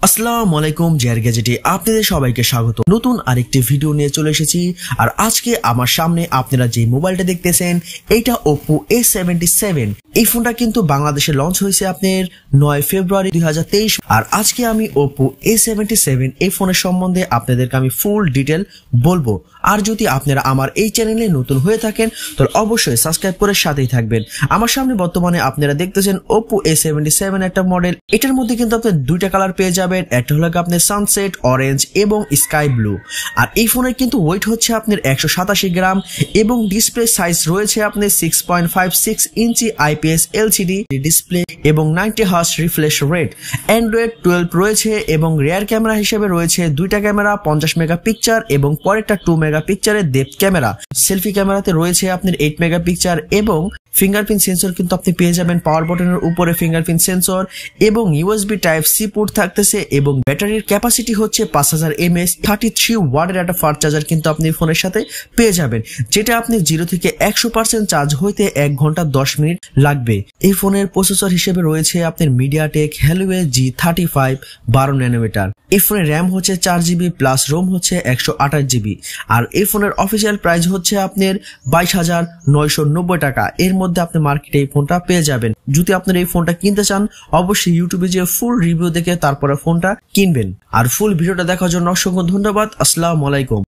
আসসালামু আলাইকুম GadgeT আপনাদের সবাইকে স্বাগত। নতুন আরেকটি ভিডিও নিয়ে চলে এসেছি। আর আজকে আমার সামনে আপনারা যে মোবাইলটা দেখতেছেন এটা OPPO A77। এই ফোনটা কিন্তু বাংলাদেশে লঞ্চ হয়েছে আপনার 9 ফেব্রুয়ারি 2023। আর আজকে আমি OPPO A77 এই ফোনের সম্বন্ধে আপনাদেরকে আমি ফুল ডিটেল বলবো। আর যদি আপনারা আমার এই চ্যানেলে নতুন হয়ে থাকেন তাহলে অবশ্যই সাবস্ক্রাইব করে সাথেই থাকবেন। আমার সামনে বর্তমানে আপনারা দেখতেছেন OPPO A77 একটা মডেল। এটার মধ্যে কিন্তু আপনি দুইটা কালার পেয়ে যাবেন, একটা হলো আপনার সানসেট অরেঞ্জ এবং স্কাই ব্লু। আর এই ফোনের কিন্তু ওয়েট হচ্ছে আপনার 187 গ্রাম এবং ডিসপ্লে সাইজ রয়েছে আপনার 6.56 ইঞ্চি IPS LCD ডিসপ্লে এবং 90 হার্জ রিফ্রেশ রেট। অ্যান্ড্রয়েড 12 রয়েছে এবং রিয়ার ক্যামেরা হিসেবে রয়েছে দুইটা ক্যামেরা 50 মেগাপিক্সেল এবং পরেরটা 2 মেগাপিক্সেলের ডেপথ ক্যামেরা। সেলফি ক্যামেরাতে রয়েছে আপনার 8 মেগাপিক্সেল এবং ফিঙ্গারপ্রিন্ট সেন্সর কিন্তু আপনি পেয়ে যাবেন পাওয়ার বাটনের উপরে ফিঙ্গারপ্রিন্ট সেন্সর এবং USB টাইপ সি পোর্ট থাকতেছে এবং ব্যাটারির ক্যাপাসিটি হচ্ছে 5000 mAh 33 ওয়াটের একটা ফাস্ট চার্জার কিন্তু আপনি ফোনের সাথে পেয়ে যাবেন, যেটা আপনি 0 থেকে 100% চার্জ হইতে 1 ঘন্টা 10 মিনিট লাগবে। এই ফোনের প্রসেসর হিসেবে রয়েছে আপনার MediaTek Helio G35 12 ন্যানোমিটার। এই ফোনের র্যাম হচ্ছে 4GB প্লাস রোম হচ্ছে 128GB। আর এই ফোনের অফিসিয়াল প্রাইস হচ্ছে আপনার 22,990 টাকা। এর মধ্যে আপনি মার্কেটে এই ফোনটা পেয়ে যাবেন। যদি আপনারা এই ফোনটা কিনতে চান অবশ্যই ইউটিউবে যে ফুল রিভিউ দেখে তারপরে ফোনটা কিনবেন। আর ফুল ভিডিওটা দেখার জন্য অসংখ্য ধন্যবাদ। আসসালামু আলাইকুম।